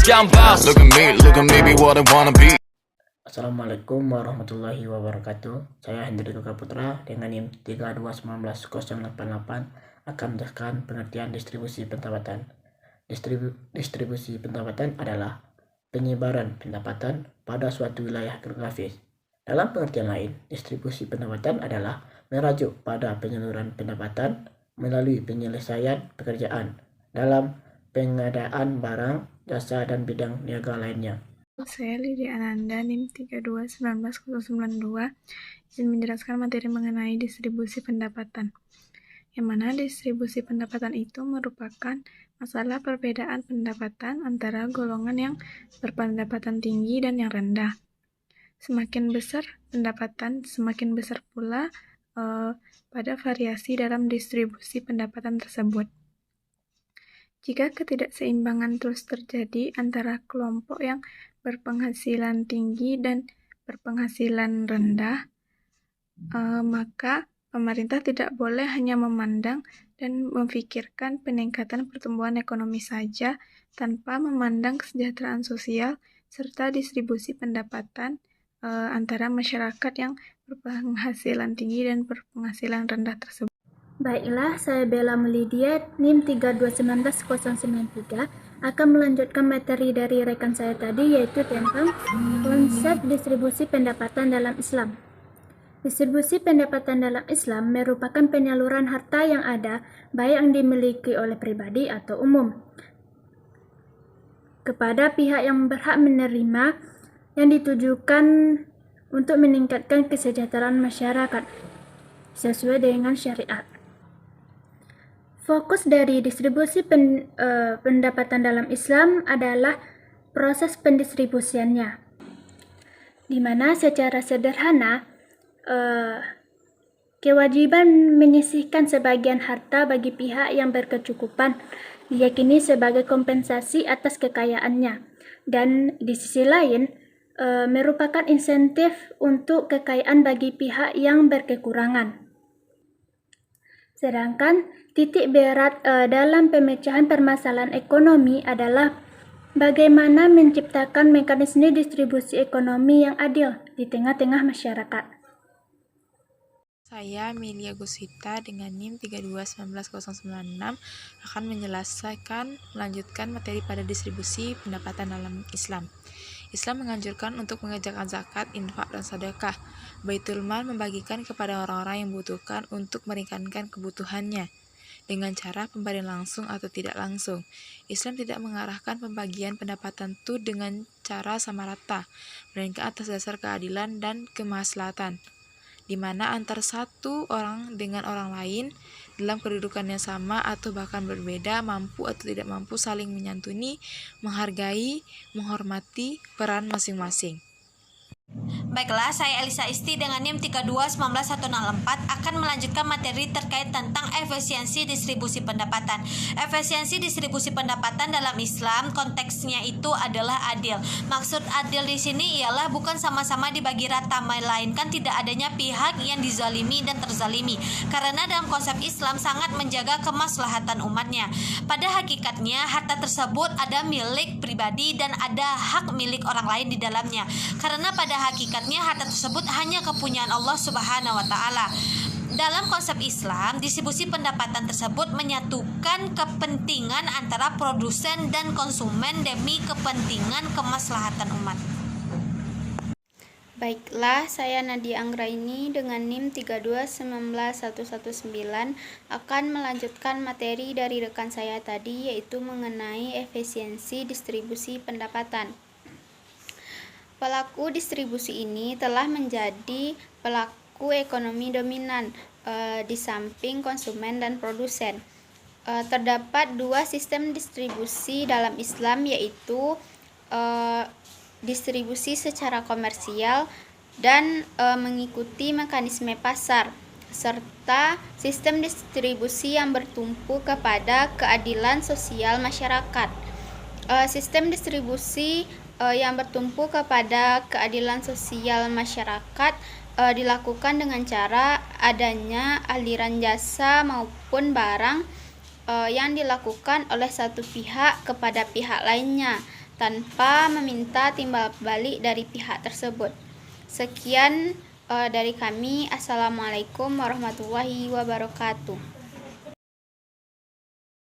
jump out. Look at me, be what I wanna be. Assalamualaikum warahmatullahi wabarakatuh. Saya Hendriko Kaputra dengan NIM 3219088 akan menjelaskan pengertian distribusi pendapatan. Distribusi pendapatan adalah penyebaran pendapatan pada suatu wilayah geografis. Dalam pengertian lain, distribusi pendapatan adalah merujuk pada penyaluran pendapatan melalui penyelesaian pekerjaan dalam pengadaan barang, jasa, dan bidang niaga lainnya. Saya Lydia Ananda, NIM 3219092, izin menjelaskan materi mengenai distribusi pendapatan. Yang mana distribusi pendapatan itu merupakan masalah perbedaan pendapatan antara golongan yang berpendapatan tinggi dan yang rendah. Semakin besar pendapatan, semakin besar pula pada variasi dalam distribusi pendapatan tersebut. Jika ketidakseimbangan terus terjadi antara kelompok yang berpenghasilan tinggi dan berpenghasilan rendah, maka pemerintah tidak boleh hanya memandang dan memikirkan peningkatan pertumbuhan ekonomi saja tanpa memandang kesejahteraan sosial serta distribusi pendapatan antara masyarakat yang berpenghasilan tinggi dan berpenghasilan rendah tersebut. Baiklah, saya Bella Mulydia, NIM 3219093 akan melanjutkan materi dari rekan saya tadi, yaitu tentang konsep distribusi pendapatan dalam Islam. Distribusi pendapatan dalam Islam merupakan penyaluran harta yang ada, baik yang dimiliki oleh pribadi atau umum, kepada pihak yang berhak menerima, yang ditujukan untuk meningkatkan kesejahteraan masyarakat sesuai dengan syariat. Fokus dari distribusi pendapatan dalam Islam adalah proses pendistribusiannya, di mana secara sederhana kewajiban menyisihkan sebagian harta bagi pihak yang berkecukupan diyakini sebagai kompensasi atas kekayaannya, dan di sisi lain merupakan insentif untuk kekayaan bagi pihak yang berkekurangan. Sedangkan titik berat dalam pemecahan permasalahan ekonomi adalah bagaimana menciptakan mekanisme distribusi ekonomi yang adil di tengah-tengah masyarakat. Saya Melia Guswita dengan NIM 3219096 akan melanjutkan materi pada distribusi pendapatan dalam Islam. Islam menganjurkan untuk mengerjakan zakat, infak, dan sedekah. Baitul Mal membagikan kepada orang-orang yang membutuhkan untuk meringankan kebutuhannya dengan cara pemberian langsung atau tidak langsung. Islam tidak mengarahkan pembagian pendapatan itu dengan cara sama rata, melainkan atas dasar keadilan dan kemaslahatan, di mana antar satu orang dengan orang lain dalam kedudukan yang sama atau bahkan berbeda, mampu atau tidak mampu saling menyantuni, menghargai, menghormati peran masing-masing. Baiklah, saya Elisa Isti dengan NIM 3219164 akan melanjutkan materi terkait tentang efisiensi distribusi pendapatan. Efisiensi distribusi pendapatan dalam Islam konteksnya itu adalah adil. Maksud adil di sini ialah bukan sama-sama dibagi rata, melainkan tidak adanya pihak yang dizalimi dan terzalimi. Karena dalam konsep Islam sangat menjaga kemaslahatan umatnya. Pada hakikatnya harta tersebut ada milik pribadi dan ada hak milik orang lain di dalamnya. Karena pada hakikatnya harta tersebut hanya kepunyaan Allah Subhanahu wa taala. Dalam konsep Islam, distribusi pendapatan tersebut menyatukan kepentingan antara produsen dan konsumen demi kepentingan kemaslahatan umat. Baiklah, saya Nadia Anggraini dengan NIM 3219119 akan melanjutkan materi dari rekan saya tadi, yaitu mengenai efisiensi distribusi pendapatan. Pelaku distribusi ini telah menjadi pelaku ekonomi dominan di samping konsumen dan produsen. Terdapat dua sistem distribusi dalam Islam, yaitu distribusi secara komersial dan mengikuti mekanisme pasar, serta sistem distribusi yang bertumpu kepada keadilan sosial masyarakat. Sistem distribusi yang bertumpu kepada keadilan sosial masyarakat dilakukan dengan cara adanya aliran jasa maupun barang yang dilakukan oleh satu pihak kepada pihak lainnya tanpa meminta timbal balik dari pihak tersebut. Sekian dari kami. Assalamualaikum warahmatullahi wabarakatuh.